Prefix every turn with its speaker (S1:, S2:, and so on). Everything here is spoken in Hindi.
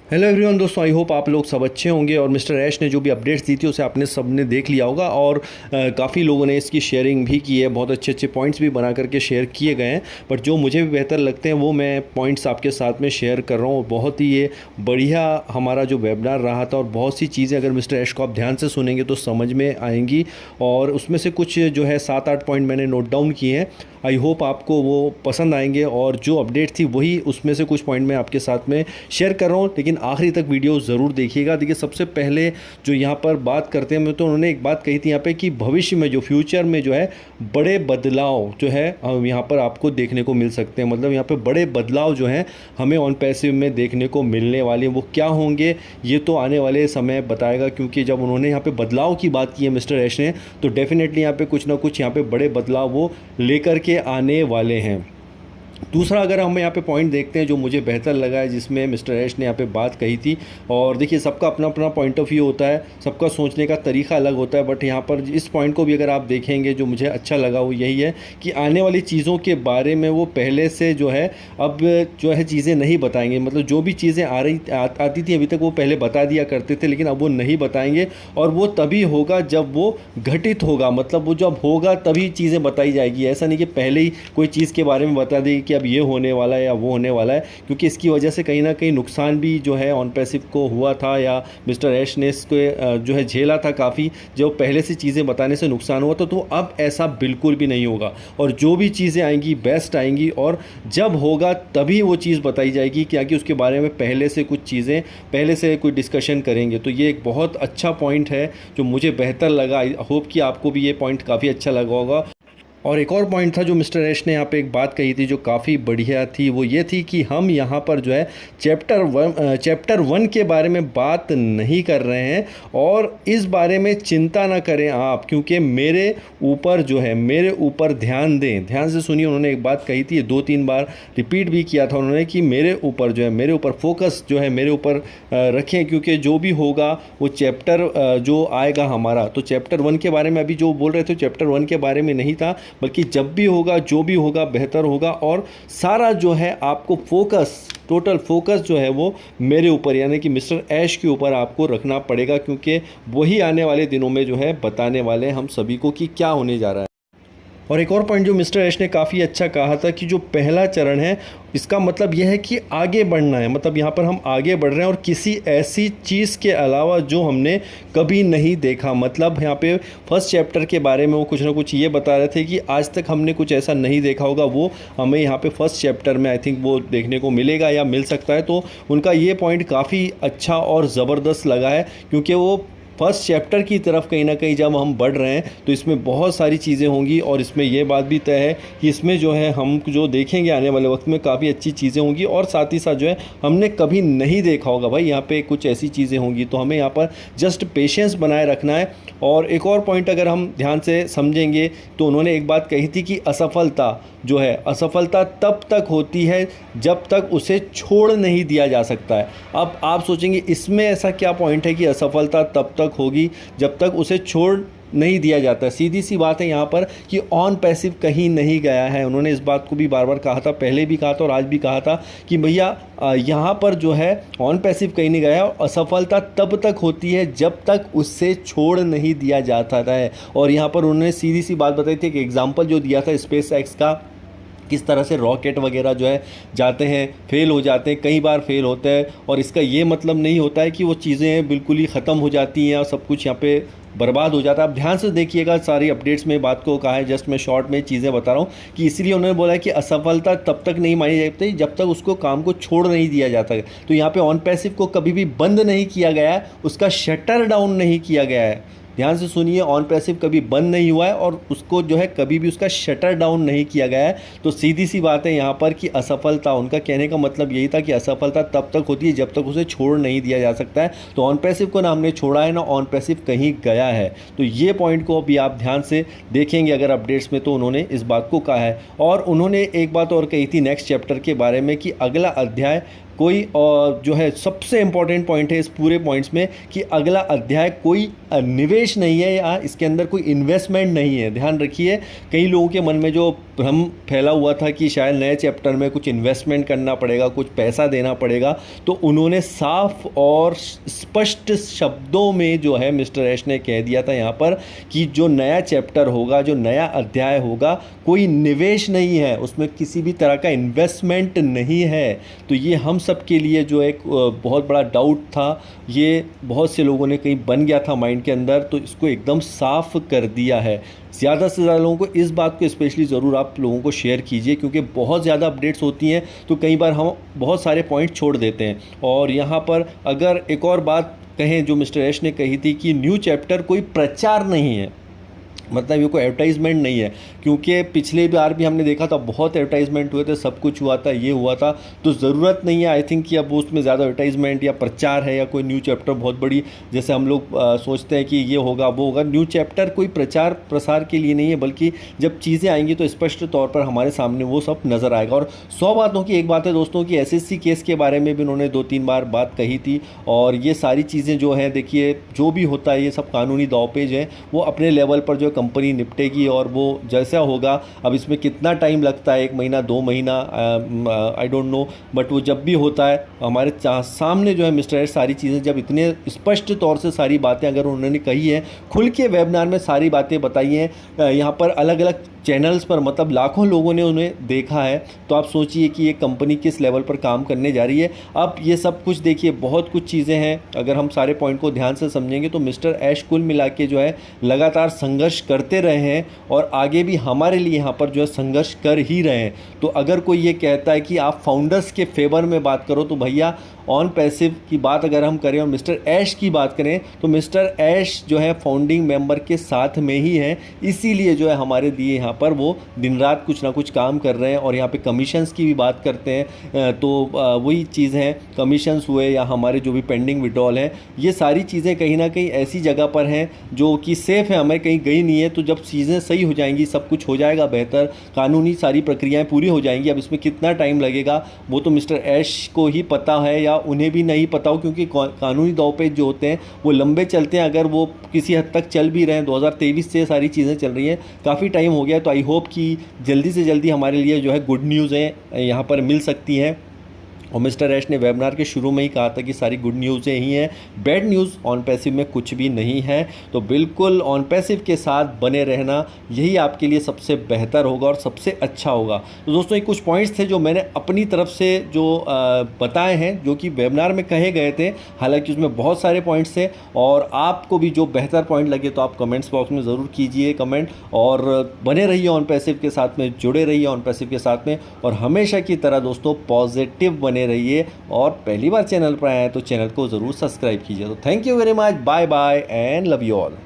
S1: हेलो एवरीवन दोस्तों, आई होप आप लोग सब अच्छे होंगे। और मिस्टर ऐश ने जो भी अपडेट्स दी थी उसे आपने सबने देख लिया होगा और काफ़ी लोगों ने इसकी शेयरिंग भी की है। बहुत अच्छे अच्छे पॉइंट्स भी बना करके शेयर किए गए हैं, बट जो मुझे भी बेहतर लगते हैं वो मैं पॉइंट्स आपके साथ में शेयर कर रहा हूँ। बहुत ही ये बढ़िया हमारा जो वेबिनार रहा था और बहुत सी चीज़ें अगर मिस्टर ऐश को आप ध्यान से सुनेंगे तो समझ में आएंगी। और उसमें से कुछ जो है 7-8 पॉइंट मैंने नोट डाउन किए हैं। आई होप आपको वो पसंद आएंगे और जो अपडेट थी वही उसमें से कुछ पॉइंट मैं आपके साथ में शेयर कर रहा हूँ, लेकिन आखिरी तक वीडियो ज़रूर देखिएगा। देखिए, सबसे पहले जो यहाँ पर बात करते हैं तो उन्होंने एक बात कही थी यहाँ पे कि भविष्य में जो फ्यूचर में जो है बड़े बदलाव जो है यहाँ पर आपको देखने को मिल सकते हैं। मतलब यहाँ पे बड़े बदलाव जो हैं हमें ऑन पैसिव में देखने को मिलने वाले हैं। वो क्या होंगे ये तो आने वाले समय बताएगा, क्योंकि जब उन्होंने यहाँ पे बदलाव की बात की है मिस्टर ऐश ने, तो डेफिनेटली यहाँ पे कुछ ना कुछ यहाँ पे बड़े बदलाव वो लेकर के आने वाले हैं। दूसरा, अगर हम यहाँ पे पॉइंट देखते हैं जो मुझे बेहतर लगा है, जिसमें मिस्टर ऐश ने यहाँ पे बात कही थी। और देखिए, सबका अपना अपना पॉइंट ऑफ व्यू होता है, सबका सोचने का तरीका अलग होता है, बट यहाँ पर इस पॉइंट को भी अगर आप देखेंगे जो मुझे अच्छा लगा वो यही है कि आने वाली चीज़ों के बारे में वो पहले से जो है अब जो है चीज़ें नहीं बताएंगे। मतलब जो भी चीज़ें आती थी अभी तक वो पहले बता दिया करते थे, लेकिन अब वो नहीं बताएंगे। और वो तभी होगा जब वो घटित होगा, मतलब वो जब होगा तभी चीज़ें बताई जाएगी। ऐसा नहीं कि पहले ही कोई चीज़ के बारे में बता देगी कि अब ये होने वाला है या वो होने वाला है, क्योंकि इसकी वजह से कहीं ना कहीं नुकसान भी जो है ऑन पैसिव को हुआ था, या मिस्टर ऐश ने इसको जो है झेला था काफ़ी। जो पहले से चीज़ें बताने से नुकसान हुआ था, तो अब ऐसा बिल्कुल भी नहीं होगा। और जो भी चीज़ें आएंगी बेस्ट आएंगी, और जब होगा तभी वो चीज़ बताई जाएगी, क्या कि उसके बारे में पहले से कुछ चीज़ें पहले से कोई डिस्कशन करेंगे। तो ये एक बहुत अच्छा पॉइंट है जो मुझे बेहतर लगा। आई होप कि आपको भी ये पॉइंट काफ़ी अच्छा लगा होगा। और एक और पॉइंट था जो मिस्टर ऐश ने यहाँ पे एक बात कही थी जो काफ़ी बढ़िया थी, वो ये थी कि हम यहाँ पर जो है चैप्टर 1 के बारे में बात नहीं कर रहे हैं, और इस बारे में चिंता ना करें आप, क्योंकि मेरे ऊपर जो है मेरे ऊपर ध्यान दें। ध्यान से सुनिए, उन्होंने एक बात कही थी, 2-3 बार रिपीट भी किया था उन्होंने कि मेरे ऊपर जो है मेरे ऊपर फोकस जो है मेरे ऊपर रखें, क्योंकि जो भी होगा वो चैप्टर जो आएगा हमारा, तो चैप्टर 1 के बारे में अभी जो बोल रहे थे चैप्टर 1 के बारे में नहीं था, बल्कि जब भी होगा जो भी होगा बेहतर होगा। और सारा जो है आपको फोकस, टोटल फोकस जो है वो मेरे ऊपर यानी कि मिस्टर ऐश के ऊपर आपको रखना पड़ेगा, क्योंकि वही आने वाले दिनों में जो है बताने वाले हैं हम सभी को कि क्या होने जा रहा है। और एक और पॉइंट जो मिस्टर ऐश ने काफ़ी अच्छा कहा था कि जो पहला चरण है इसका मतलब यह है कि आगे बढ़ना है। मतलब यहाँ पर हम आगे बढ़ रहे हैं और किसी ऐसी चीज़ के अलावा जो हमने कभी नहीं देखा। मतलब यहाँ पे फर्स्ट चैप्टर के बारे में वो कुछ ना कुछ ये बता रहे थे कि आज तक हमने कुछ ऐसा नहीं देखा होगा, वो हमें यहाँ पे फर्स्ट चैप्टर में आई थिंक वो देखने को मिलेगा या मिल सकता है। तो उनका ये पॉइंट काफ़ी अच्छा और ज़बरदस्त लगा है, क्योंकि वो फर्स्ट चैप्टर की तरफ कहीं ना कहीं जब हम बढ़ रहे हैं तो इसमें बहुत सारी चीज़ें होंगी। और इसमें यह बात भी तय है कि इसमें जो है हम जो देखेंगे आने वाले वक्त में काफ़ी अच्छी चीज़ें होंगी, और साथ ही साथ जो है हमने कभी नहीं देखा होगा भाई, यहाँ पे कुछ ऐसी चीज़ें होंगी। तो हमें यहाँ पर जस्ट पेशेंस बनाए रखना है। और एक और पॉइंट अगर हम ध्यान से समझेंगे तो उन्होंने एक बात कही थी कि असफलता जो है, असफलता तब तक होती है जब तक उसे छोड़ नहीं दिया जा सकता है। अब आप सोचेंगे इसमें ऐसा क्या पॉइंट है कि असफलता तब तक होगी जब तक उसे छोड़ नहीं दिया जाता। सीधी सी बात है यहाँ पर कि ऑन पैसिव कहीं नहीं गया है। उन्होंने इस बात को भी बार बार कहा था, पहले भी कहा था और आज भी कहा था कि भैया यहाँ पर जो है ऑन पैसिव कहीं नहीं गया, और असफलता तब तक होती है जब तक उससे छोड़ नहीं दिया जाता है। और यहाँ पर उन्होंने सीधी सी बात बताई थी, एक एग्जाम्पल जो दिया था स्पेस एक्स का, किस तरह से रॉकेट वगैरह जो है जाते हैं, फेल हो जाते हैं, कई बार फेल होते हैं। और इसका ये मतलब नहीं होता है कि वो चीज़ें बिल्कुल ही ख़त्म हो जाती हैं और सब कुछ यहाँ पे बर्बाद हो जाता है। आप ध्यान से देखिएगा, सारी अपडेट्स में बात को कहा है, जस्ट मैं शॉर्ट में चीज़ें बता रहा हूँ कि इसलिए उन्होंने बोला है कि असफलता तब तक नहीं मानी जाती जब तक उसको काम को छोड़ नहीं दिया जाता। तो यहाँ पे ऑन पैसिव को कभी भी बंद नहीं किया गया है, उसका शटर डाउन नहीं किया गया है। ध्यान से सुनिए, ऑन पैसिव कभी बंद नहीं हुआ है और उसको जो है कभी भी उसका शटर डाउन नहीं किया गया है। तो सीधी सी बात है यहाँ पर कि असफलता, उनका कहने का मतलब यही था कि असफलता तब तक होती है जब तक उसे छोड़ नहीं दिया जा सकता है। तो ऑन पैसिव को ना हमने छोड़ा है ना ऑन पैसिव कहीं गया है। तो ये पॉइंट को अभी आप ध्यान से देखेंगे अगर अपडेट्स में, तो उन्होंने इस बात को कहा है। और उन्होंने एक बात और कही थी नेक्स्ट चैप्टर के बारे में कि अगला अध्याय कोई जो है सबसे इम्पॉर्टेंट पॉइंट है इस पूरे पॉइंट्स में कि अगला अध्याय कोई निवेश नहीं है या इसके अंदर कोई इन्वेस्टमेंट नहीं है। ध्यान रखिए, कई लोगों के मन में जो भ्रम फैला हुआ था कि शायद नए चैप्टर में कुछ इन्वेस्टमेंट करना पड़ेगा, कुछ पैसा देना पड़ेगा, तो उन्होंने साफ और स्पष्ट शब्दों में जो है मिस्टर ऐश ने कह दिया था यहाँ पर कि जो नया चैप्टर होगा, जो नया अध्याय होगा, कोई निवेश नहीं है, उसमें किसी भी तरह का इन्वेस्टमेंट नहीं है। तो ये हम सब के लिए जो एक बहुत बड़ा डाउट था, ये बहुत से लोगों ने कहीं बन गया था माइंड के अंदर, तो इसको एकदम साफ कर दिया है। ज़्यादा से ज़्यादा लोगों को इस बात को स्पेशली ज़रूर आप लोगों को शेयर कीजिए, क्योंकि बहुत ज़्यादा अपडेट्स होती हैं तो कई बार हम बहुत सारे पॉइंट छोड़ देते हैं। और यहाँ पर अगर एक और बात कहें जो मिस्टर ऐश ने कही थी कि न्यू चैप्टर कोई प्रचार नहीं है, मतलब ये कोई एडवर्टाइजमेंट नहीं है, क्योंकि पिछले बार भी हमने देखा था बहुत एडवर्टाइजमेंट हुए थे, सब कुछ हुआ था, ये हुआ था, तो ज़रूरत नहीं है आई थिंक कि अब उसमें ज़्यादा एडवर्टाइजमेंट या प्रचार है या कोई न्यू चैप्टर बहुत बड़ी जैसे हम लोग सोचते हैं कि ये होगा वो होगा। न्यू चैप्टर कोई प्रचार प्रसार के लिए नहीं है, बल्कि जब चीज़ें आएंगी तो स्पष्ट तौर पर हमारे सामने वो सब नज़र आएगा। और 100 बातों की एक बात है दोस्तों कि SSC केस के बारे में भी उन्होंने 2-3 बार बात कही थी, और ये सारी चीज़ें जो हैं, देखिए जो भी होता है ये सब कानूनी दावपेच है, वो अपने लेवल पर जो कंपनी निपटेगी और वो जैसा होगा। अब इसमें कितना टाइम लगता है, 1 महीना 2 महीना, आई डोंट नो, बट वो जब भी होता है हमारे सामने जो है मिस्टर ऐश सारी चीज़ें जब इतने स्पष्ट तौर से सारी बातें अगर उन्होंने कही है, खुल के वेबिनार में सारी बातें बताई हैं, यहाँ पर अलग अलग चैनल्स पर, मतलब लाखों लोगों ने उन्हें देखा है, तो आप सोचिए कि ये कंपनी किस लेवल पर काम करने जा रही है। अब ये सब कुछ देखिए, बहुत कुछ चीज़ें हैं, अगर हम सारे पॉइंट को ध्यान से समझेंगे तो मिस्टर ऐश कुल मिला के जो है लगातार संघर्ष करते रहे हैं और आगे भी हमारे लिए यहाँ पर जो है संघर्ष कर ही रहे हैं। तो अगर कोई ये कहता है कि आप फाउंडर्स के फेवर में बात करो, तो भैया ऑन पैसिव की बात अगर हम करें और मिस्टर ऐश की बात करें तो मिस्टर ऐश जो है फाउंडिंग मेंबर के साथ में ही हैं, इसीलिए जो है हमारे लिए यहाँ पर वो दिन रात कुछ ना कुछ काम कर रहे हैं। और यहाँ पे कमीशंस की भी बात करते हैं, तो वही चीज़ है, कमीशंस हुए या हमारे जो भी पेंडिंग विड्रॉल हैं, ये सारी चीज़ें कहीं ना कहीं ऐसी जगह पर हैं जो कि सेफ़ है, हमें कहीं गई नहीं है। तो जब चीज़ें सही हो जाएंगी, सब कुछ हो जाएगा बेहतर, कानूनी सारी प्रक्रियाएँ पूरी हो जाएंगी। अब इसमें कितना टाइम लगेगा वो तो मिस्टर ऐश को ही पता है, या उन्हें भी नहीं पता हो, क्योंकि कानूनी दावपेच जो होते हैं वो लंबे चलते हैं। अगर वो किसी हद तक चल भी रहे हैं, 2023 से सारी चीज़ें चल रही हैं, काफ़ी टाइम हो गया, तो आई होप कि जल्दी से जल्दी हमारे लिए जो है गुड न्यूज़ है यहाँ पर मिल सकती हैं। और मिस्टर ऐश ने वेबिनार के शुरू में ही कहा था कि सारी गुड न्यूज़ें ही हैं, बैड न्यूज़ ऑन पैसिव में कुछ भी नहीं है। तो बिल्कुल ऑन पैसिव के साथ बने रहना, यही आपके लिए सबसे बेहतर होगा और सबसे अच्छा होगा। तो दोस्तों ये कुछ पॉइंट्स थे जो मैंने अपनी तरफ से जो बताए हैं, जो कि वेबिनार में कहे गए थे, हालांकि उसमें बहुत सारे पॉइंट्स थे, और आपको भी जो बेहतर पॉइंट लगे तो आप कमेंट्स बॉक्स में ज़रूर कीजिए कमेंट, और बने रहिए ऑन पैसिव के साथ में, जुड़े रहिए ऑन पैसिव के साथ में, और हमेशा की तरह दोस्तों पॉजिटिव बने रहिए। और पहली बार चैनल पर आए हैं तो चैनल को ज़रूर सब्सक्राइब कीजिए। तो thank you very much, bye bye and love you all.